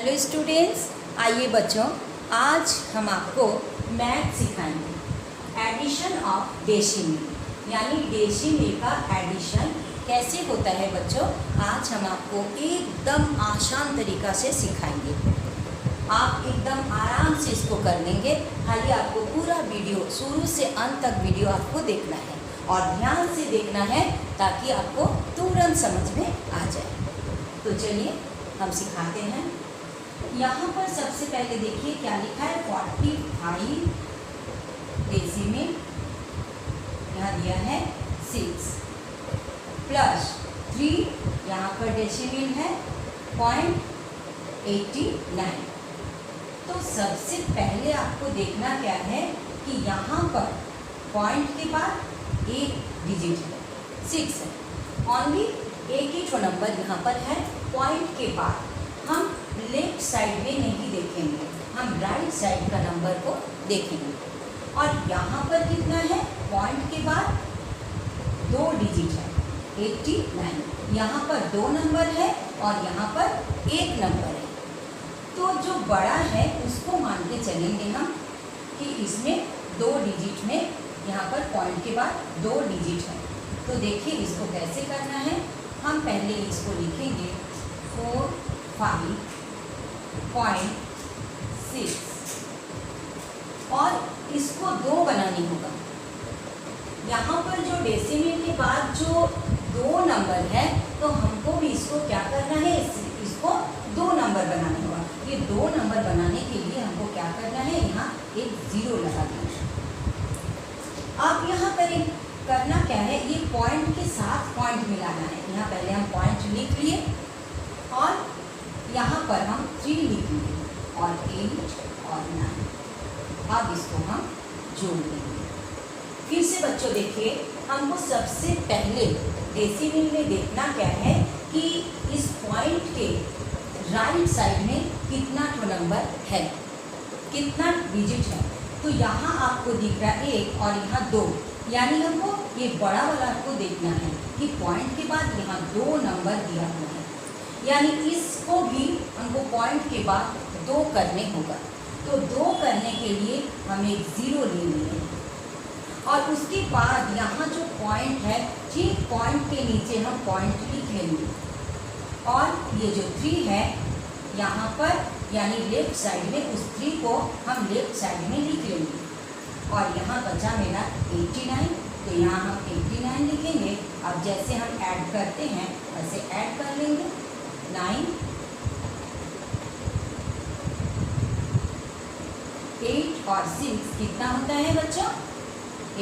Hello students, आइए बच्चों, आज हम आपको मैथ सिखाएंगे। एडिशन ऑफ डेसिमल यानी डेसिमल का एडिशन कैसे होता है बच्चों, आज हम आपको एकदम आसान तरीका से सिखाएंगे। आप एकदम आराम से इसको कर लेंगे। खाली आपको पूरा वीडियो शुरू से अंत तक वीडियो आपको देखना है और ध्यान से देखना है ताकि आपको तुरंत समझ में आ जाए। तो चलिए हम सिखाते हैं। यहाँ पर सबसे पहले देखिए क्या लिखा है, 45 डेसिमल, यहाँ दिया है 6 प्लस 3, यहाँ पर डेसिमल है 0.89। तो सबसे पहले आपको देखना क्या है कि यहाँ पर पॉइंट के बाद एक डिजिट है, 6 है। ओनली एक ही ठो नंबर यहाँ पर है पॉइंट के बाद। हम लेफ्ट साइड में नहीं देखेंगे, हम राइट साइड का नंबर को देखेंगे। और यहाँ पर कितना है, पॉइंट के बाद 2 डिजिट है 89। यहाँ पर 2 नंबर है और यहाँ पर 1 नंबर है। तो जो बड़ा है उसको मान के चलेंगे हम कि इसमें 2 डिजिट में यहाँ पर पॉइंट के बाद 2 डिजिट है। तो देखिए इसको कैसे करना है। हम पहले इसको लिखेंगे 45.6 और इसको 2 बनानी होगा। यहाँ पर जो डेसिमल के बाद जो 2 नंबर है तो हमको भी इसको क्या करना है, इसको 2 नंबर बनाना होगा। ये 2 नंबर बनाने के लिए हमको क्या करना है, यहाँ एक 0 लगा देना है। आप यहाँ करना क्या है, ये पॉइंट के साथ पॉइंट मिलाना है। यहाँ पहले हम पॉइंट लिख लिए और यहाँ पर हम 3 लिख लिए और 8 और 9। अब इसको हम जोड़ देंगे। फिर से बच्चों देखिए, हमको सबसे पहले डेसिमल में देखना क्या है कि इस पॉइंट के राइट साइड में कितना ठो नंबर है, कितना डिजिट है। तो यहाँ आपको दिख रहा है 1 और यहाँ 2, यानी हमको ये बड़ा वाला आपको देखना है कि पॉइंट के बाद यहाँ 2 नंबर दिया हुआ है, यानी इसको भी हमको पॉइंट के बाद 2 करने होगा। तो 2 करने के लिए हम एक 0 ले लेंगे और उसके बाद यहाँ जो पॉइंट है, ठीक पॉइंट के नीचे हम पॉइंट लिख लेंगे और ये जो 3 है यहाँ पर यानी लेफ्ट साइड में, उस 3 को हम लेफ्ट साइड में लिख लेंगे। और यहाँ बचा मेरा 89, तो यहाँ हम 89 लिखेंगे। अब जैसे हम ऐड करते हैं वैसे ऐड कर लेंगे। 9, 8 और 6 कितना होता है बच्चों,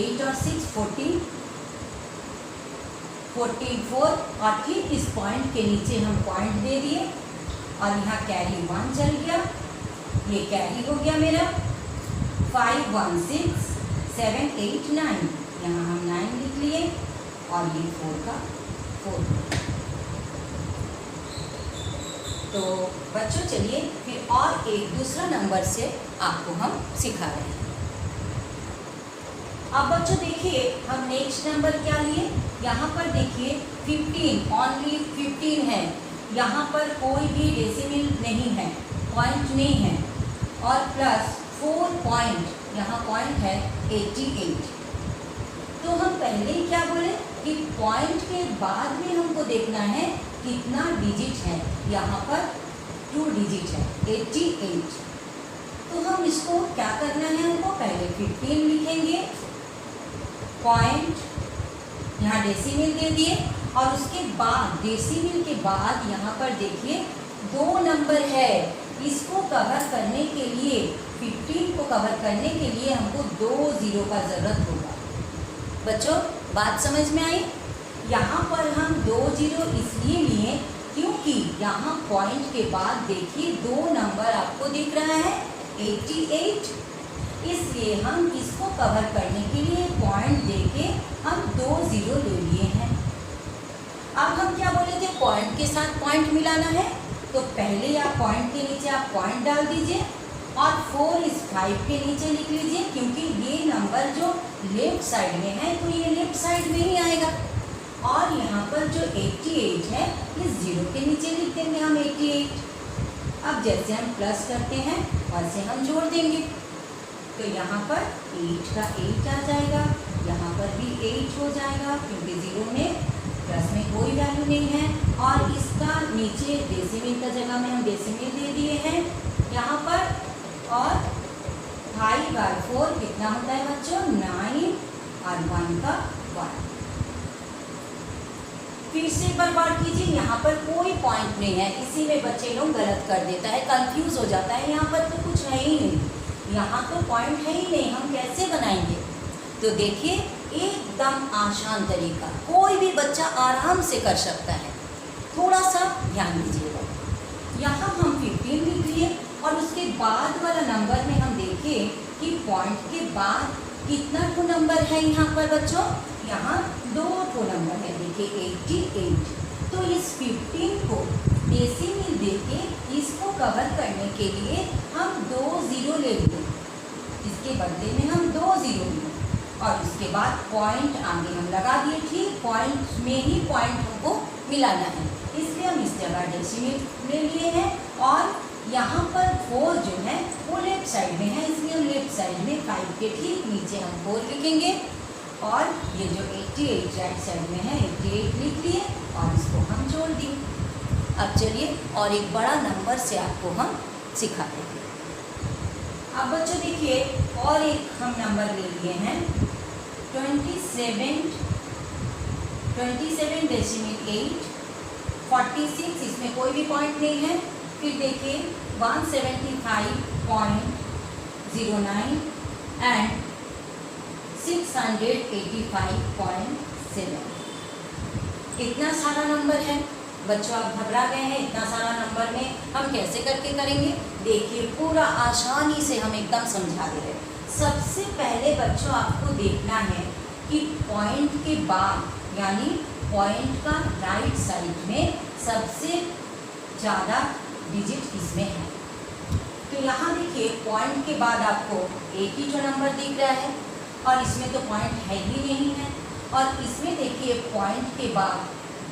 8 और 6 14, 44। और ठीक इस पॉइंट के नीचे हम पॉइंट दे दिए और यहाँ कैरी 1 चल गया, ये कैरी हो गया मेरा 5 1 6 7 8 9। यहाँ हम 9 लिख लिए और ये 4 का 4। तो बच्चों चलिए फिर और एक दूसरा नंबर से आपको हम सिखा रहे हैं। अब बच्चों देखिए हम नेक्स्ट नंबर क्या लिए, यहाँ पर देखिए 15, ओनली 15 है। यहाँ पर कोई भी डेसिमल नहीं है, पॉइंट नहीं है और प्लस 4 पॉइंट, यहाँ पॉइंट है 88। तो हम पहले ही क्या बोले कि पॉइंट के बाद में हमको देखना है कितना डिजिट है। यहाँ पर 2 डिजिट है 88। तो हम इसको क्या करना है, हमको पहले 15 लिखेंगे, पॉइंट यहाँ डेसिमल दे दिए और उसके बाद डेसिमल के बाद यहाँ पर देखिए 2 नंबर है। इसको कवर करने के लिए, 15 को कवर करने के लिए हमको 2 0 का ज़रूरत होगा। बच्चों बात समझ में आई। यहाँ पर हम 2 0 इसलिए लिए क्योंकि यहाँ पॉइंट के बाद देखिए 2 नंबर आपको दिख रहा है 88, इसलिए हम इसको कवर करने के लिए पॉइंट देके हम 2 0 ले लिए हैं। अब हम क्या बोले थे, पॉइंट के साथ पॉइंट मिलाना है। तो पहले आप पॉइंट के नीचे आप पॉइंट डाल दीजिए और 4 इस 5 के नीचे लिख लीजिए, क्योंकि ये नंबर जो लेफ्ट साइड में है तो ये लेफ्ट साइड में ही आएगा। और यहाँ पर जो 88 है इस 0 के नीचे लिख देंगे हम 88। अब जैसे हम प्लस करते हैं वैसे हम जोड़ देंगे। तो यहाँ पर 8 का 8 आ जाएगा, यहाँ पर भी 8 हो जाएगा क्योंकि 0 में प्लस में कोई वैल्यू नहीं है। और इसका नीचे डेसिमल का जगह में हम डेसिमल दे दिए हैं यहाँ पर। और 5/4 कितना होता है बच्चों? 9 और 1 का 1। फिर से एक बार बात कीजिए, यहाँ पर कोई पॉइंट नहीं है, इसी में बच्चे लोग गलत कर देता है, कंफ्यूज हो जाता है। यहाँ पर तो कुछ है ही नहीं, यहाँ तो पॉइंट है ही नहीं, हम कैसे बनाएंगे? तो देखिए एकदम आसान तरीका, कोई भी बच्चा आराम से कर सकता है। थोड़ा सा ध्यान दीजिएगा। यहाँ हम 15 लिख लिए और उसके बाद वाला नंबर में हम देखें कि पॉइंट के बाद कितना ठो नंबर है यहाँ पर बच्चों? यहाँ 2 ठो नंबर है, देखिए 88। तो इस 15 को डेसिमल देके इसको कवर करने के लिए हम 2 0 ले लिए, इसके बदले में हम 2 0 लिए और उसके बाद पॉइंट आगे हम लगा दिए। ठीक पॉइंट में ही पॉइंट हमको मिलाना है, इसलिए हम इस जगह डेसिमल ले लिए हैं। और यहाँ पर 4 जो है वो लेफ्ट साइड में है, इसलिए हम लेफ्ट साइड में 5 के ठीक नीचे हम 4 लिखेंगे। और ये जो 88 राइट साइड में है 88 लिख लिए और इसको हम जोड़ दिए। अब चलिए और एक बड़ा नंबर से आपको हम सिखाते हैं। अब बच्चों देखिए और एक हम नंबर ले लिए हैं 27 27.8 46, इसमें कोई भी पॉइंट नहीं है। फिर देखिए 175.09 एंड 685.7। इतना सारा नंबर है बच्चों, आप घबरा गए हैं? इतना सारा नंबर में हम कैसे करके करेंगे? देखिए पूरा आसानी से हम एकदम समझा दे रहे हैं। सबसे पहले बच्चों आपको देखना है कि पॉइंट के बाद यानी पॉइंट का राइट साइड में सबसे ज़्यादा डिजिट किसमें है। तो यहाँ देखिए पॉइंट के बाद आपको एक ही जो नंबर दिख रहा है और इसमें तो पॉइंट है ही नहीं है। और इसमें देखिए पॉइंट के बाद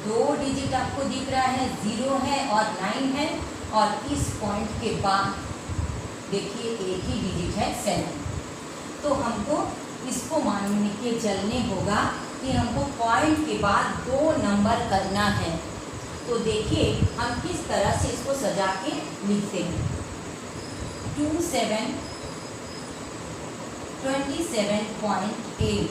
2 डिजिट आपको दिख रहा है, 0 है और 9 है। और इस पॉइंट के बाद देखिए एक ही डिजिट है 7। तो हमको इसको मान के चलने होगा कि हमको पॉइंट के बाद 2 नंबर करना है। तो देखिए हम किस तरह से इसको सजा के लिखते हैं। 27.8।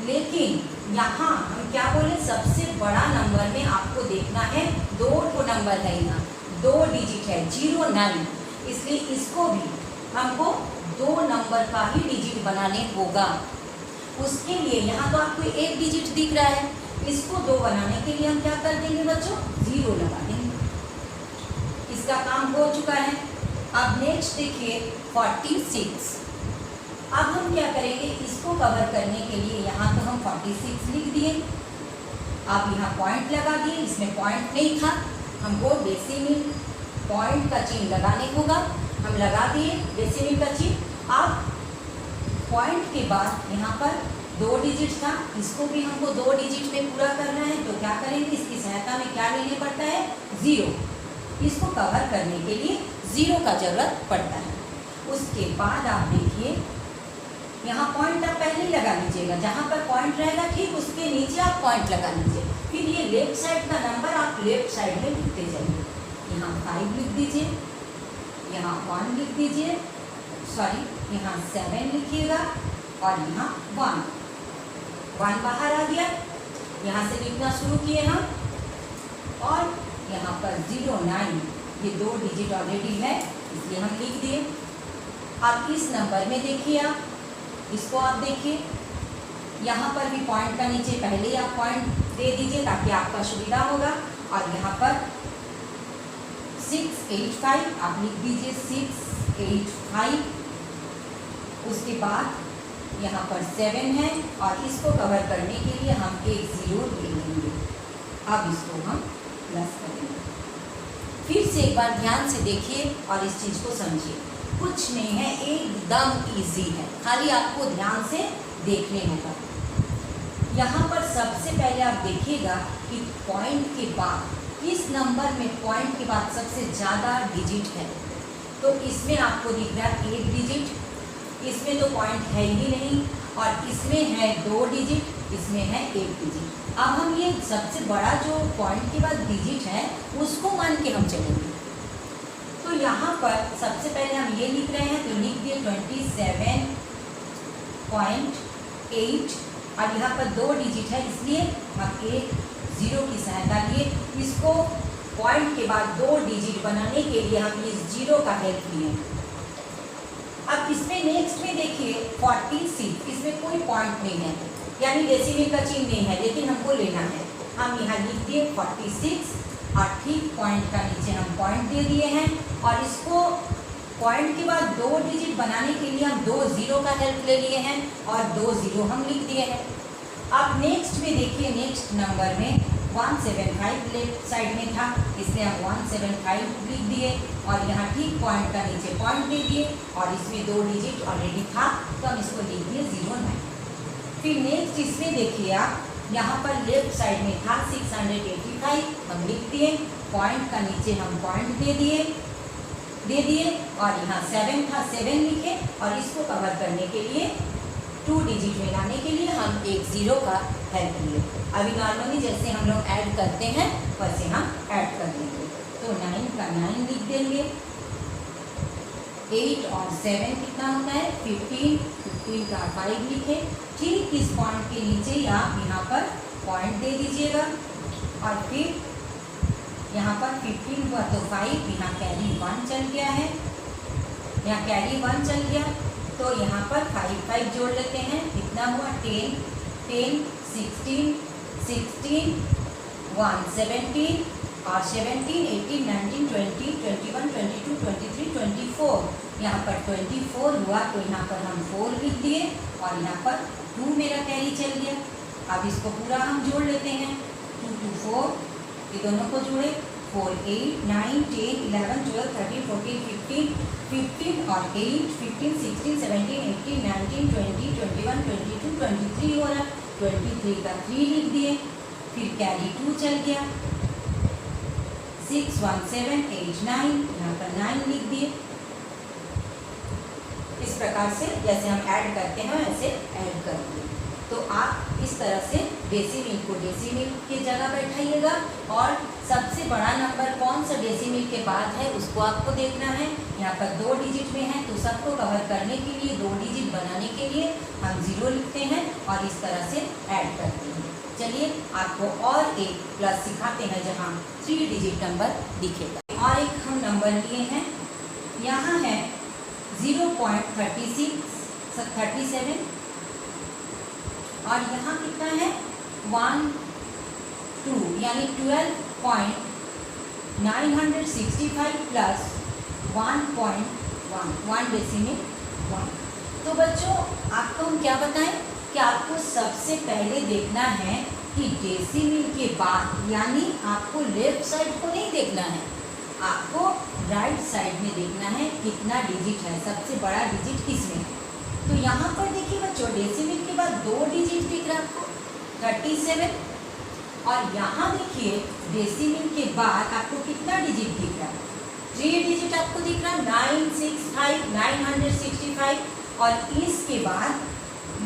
लेकिन यहाँ हम क्या बोले, सबसे बड़ा नंबर में आपको देखना है 2 ठो नंबर है, यहाँ 2 डिजिट है 0 9, इसलिए इसको भी हमको 2 नंबर का ही डिजिट बनाने होगा। उसके लिए यहाँ तो आपको एक डिजिट दिख रहा है, इसको 2 बनाने के लिए हम क्या कर देंगे बच्चों? 0 लगा देंगे। इसका काम हो चुका है। अब नेक्स्ट देखिए 46। अब हम क्या करेंगे, इसको कवर करने के लिए यहाँ तो हम 46 लिख दिए। अब यहाँ पॉइंट लगा दिए, इसमें पॉइंट नहीं था, हमको डेसिमल पॉइंट का चिन्ह लगाने होगा, हम लगा दिए डेसिमल का चिन्ह। अब पॉइंट के बाद यहाँ पर 2 डिजिट था, इसको भी हमको 2 डिजिट में पूरा करना है। तो क्या करेंगे, इसकी सहायता में क्या लेने पड़ता है? 0। इसको कवर करने के लिए 0 का जरूरत पड़ता है। उसके बाद आप देखिए यहाँ पॉइंट आप पहले ही लगा लीजिएगा, जहाँ पर पॉइंट रहेगा ठीक उसके नीचे आप पॉइंट लगा लीजिए। फिर ये लेफ्ट साइड का नंबर आप लेफ्ट साइड में लिखते जाइए। यहाँ 5 लिख दीजिए, यहाँ 1 लिख दीजिए, सॉरी यहाँ 7 लिखिएगा और यहाँ 1 बाहर आ गया। यहाँ से लिखना शुरू किए हम और यहाँ पर 0 9, ये 2 डिजिट ऑलरेडी है इसलिए हम लिख दिए। अब इस नंबर में देखिए आप, इसको आप देखिए यहाँ पर भी पॉइंट का नीचे पहले ही आप पॉइंट दे दीजिए ताकि आपका सुविधा होगा। और यहाँ पर 685 आप लिख दीजिए 685। उसके बाद यहाँ पर 7 है और इसको कवर करने के लिए हम एक 0 ले लेंगे। अब इसको हम प्लस करेंगे। फिर से एक बार ध्यान से देखिए और इस चीज़ को समझिए, कुछ नहीं है, एकदम इजी है, खाली आपको ध्यान से देखने होगा। यहाँ पर सबसे पहले आप देखिएगा कि पॉइंट के बाद इस नंबर में पॉइंट के बाद सबसे ज़्यादा डिजिट है, तो इसमें आपको दिख रहा है 1 डिजिट, इसमें तो पॉइंट है ही नहीं, और इसमें है 2 डिजिट, इसमें है 1 डिजिट। अब हम ये सबसे बड़ा जो पॉइंट के बाद डिजिट है उसको मान के हम चलेंगे। तो यहाँ पर सबसे पहले हम ये लिख रहे हैं, तो लिख दिए 27.8, और यहाँ पर 2 डिजिट है इसलिए हम एक 0 की सहायता लिए। इसको पॉइंट के बाद 2 डिजिट बनाने के लिए हम इस 0 का हेल्प लिए। अब इसमें नेक्स्ट में देखिए 46, इसमें कोई पॉइंट नहीं है, यानी डेसिमल का चिन्ह नहीं है, लेकिन हमको लेना है। हम यहाँ लिख दिए 46, और ठीक पॉइंट का नीचे हम पॉइंट दे दिए हैं, और इसको पॉइंट के बाद 2 डिजिट बनाने के लिए हम 2 0 का हेल्प ले लिए हैं, और 2 0 हम लिख दिए हैं। अब नेक्स्ट में देखिए, नेक्स्ट नंबर में 175 लेफ्ट साइड में था, इसलिए हम 175 लिख दिए, और यहाँ ठीक पॉइंट का नीचे पॉइंट दे दिए, और इसमें 2 डिजिट ऑलरेडी था तो हम इसको लिख दिए 09। फिर नेक्स्ट इसमें देखिए आप, यहाँ पर लेफ्ट साइड में था 685, हम लिख दिए, पॉइंट का नीचे हम पॉइंट दे दिए, और यहाँ 7 था 7 लिखे, और इसको कवर करने के लिए 2 डिजिट में लाने के लिए हम एक 0 का हेल्प लिए। अभी नॉर्मली जैसे हम लोग ऐड करते हैं वैसे हम ऐड कर देंगे। तो 9 का 9 लिख देंगे, 8 और 7 कितना होता है 15, 15 का 5 लिखे। ठीक इस पॉइंट के नीचे आप यहाँ पर पॉइंट दे दीजिएगा, और फिर यहाँ पर 15 हुआ तो 5, यहाँ कैरी 1 चल गया है, यहाँ कैरी 1 चल गया, तो यहाँ पर 5 5 जोड़ लेते हैं, कितना हुआ 10, 10 16, 16 1 17, और 17 18 19 20 21 22 23 24, यहाँ पर 24 हुआ, तो यहाँ पर हम 4 लिख दिए, और यहाँ पर 2 मेरा कैरी चल गया। अब इसको पूरा हम जोड़ लेते हैं, 2 2 4, ये दोनों को जोड़े, 4 8 9 10 11 12 13 14 15, 15 और 8 15 16 17 18 19 20 21 22 23 हो रहा, 23 का 3 लिख दिए, फिर कैरी 2 चल गया, 6 1 7 8 9, यहाँ पर 9 लिख दिए। इस प्रकार से जैसे हम ऐड करते हैं वैसे ऐड करेंगे। तो आप इस तरह से डेसिमल को डेसिमल की जगह बैठाइएगा, और सबसे बड़ा नंबर कौन सा डेसिमल के बाद है उसको आपको देखना है। यहाँ पर 2 डिजिट में है, तो सबको कवर करने के लिए 2 डिजिट बनाने के लिए हम 0 लिखते हैं और इस तरह से ऐड करते हैं। चलिए आपको और एक प्लस सिखाते हैं जहाँ 3 डिजिट नंबर दिखेगा। और एक हम नंबर लिए हैं, यहाँ है 0.37, और यहाँ कितना है 1 2, यानी 12.965 प्लस 1.1 डेसिमल 1। तो बच्चों आपको हम क्या बताएं कि आपको सबसे पहले देखना है कि डेसिमल के बाद, यानी आपको लेफ्ट साइड को नहीं देखना है, आपको राइट साइड में देखना है कितना डिजिट है, सबसे बड़ा डिजिट किसमें है। तो यहाँ पर देखिए बच्चों डेसिमल के बाद 2 डिजिट दिख रहा है आपको 37, और यहाँ देखिए डेसिमल के बाद आपको कितना डिजिट दिख रहा है 3 डिजिट आपको दिख रहा है 965 965, और इसके बाद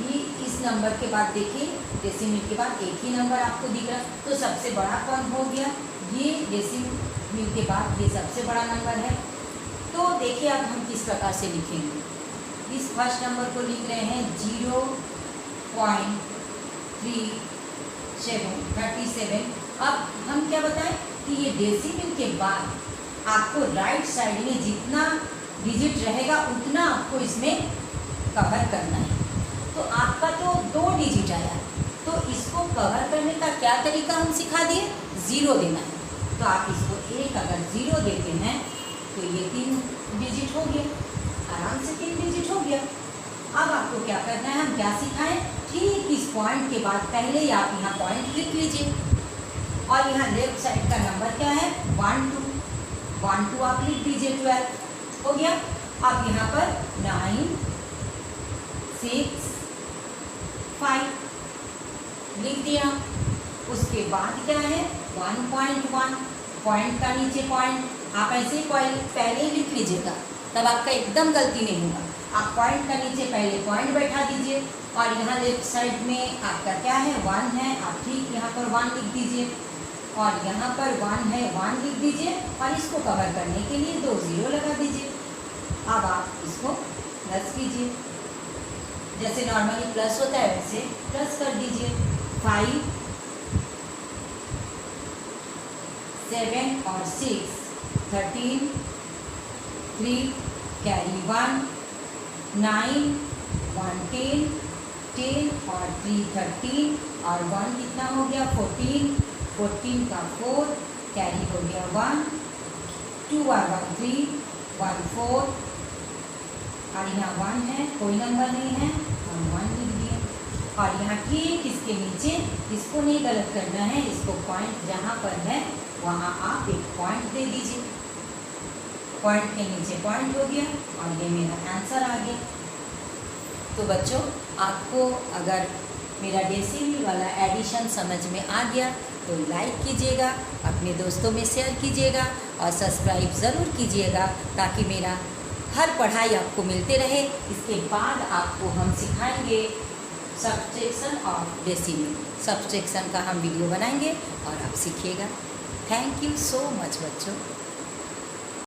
ये इस नंबर के बाद देखिए डेसिमल के बाद एक ही नंबर आपको दिख रहा है, तो सबसे बड़ा कौन हो गया, ये डेसिमल के बाद ये सबसे बड़ा नंबर है। तो देखिए अब हम किस प्रकार से लिखेंगे। इस फर्स्ट नंबर को लिख रहे हैं 0.37। अब हम क्या बताएं कि ये डेसिमल के बाद आपको राइट साइड में जितना डिजिट रहेगा उतना आपको इसमें कवर करना है। तो आपका तो 2 डिजिट आया, तो इसको कवर करने का क्या तरीका हम सिखा दिए, 0 देना है। तो आप इसको एक अगर 0 देते हैं तो ये 3 डिजिट हो गया, आराम से 3 डिजिट हो गया। अब आपको क्या करना है, हम क्या सिखाएं, ठीक इस पॉइंट के बाद पहले ही आप यहाँ पॉइंट लिख लीजिए, और यहाँ लेफ्ट साइड का नंबर क्या है 1 2, 1 2 आप लिख दीजिए, 12 हो गया। अब यहाँ पर 9 6 5 लिख दिया, उसके बाद क्या है 1.1, पॉइंट का नीचे पॉइंट, आप ऐसे ही पहले ही लिख लीजिएगा, तब आपका एकदम गलती नहीं होगा। आप पॉइंट का नीचे पहले पॉइंट बैठा दीजिए और यहाँ लेफ्ट साइड में आपका क्या है 1 है, आप ठीक यहाँ पर 1 लिख दीजिए और यहाँ पर 1 है 1 लिख दीजिए और इसको कवर करने के लिए 2 0 लगा दीजिए। अब आप इसको प्लस कीजिए, जैसे नॉर्मली प्लस होता है वैसे प्लस कर दीजिए। 5 7 और 6 13 3 कैरी 1 9 1 10 10 और 3 13 और 1 कितना हो गया 14 14 का 4 कैरी हो गया 1 2 और 1 3 1 4 और यहाँ 1 है, कोई नंबर नहीं है, हम 1 लिख दिए और यहाँ ठीक इसके नीचे, इसको नहीं गलत करना है, इसको पॉइंट जहाँ पर है वहाँ आप एक पॉइंट दे दीजिए। पॉइंट के नीचे पॉइंट हो गया और ये मेरा आंसर आ गया। तो बच्चों, आपको अगर मेरा डेसिमल वाला एडिशन समझ में आ गया तो लाइक कीजिएगा, अपने दोस्तों में शेयर कीजिएगा और सब्सक्राइब ज़रूर कीजिएगा ताकि मेरा हर पढ़ाई आपको मिलते रहे। इसके बाद आपको हम सिखाएंगे सब्सट्रैक्शन ऑफ डेसिमल। सब्सट्रैक्शन का हम वीडियो बनाएंगे और आप सीखिएगा। थैंक यू सो मच बच्चों।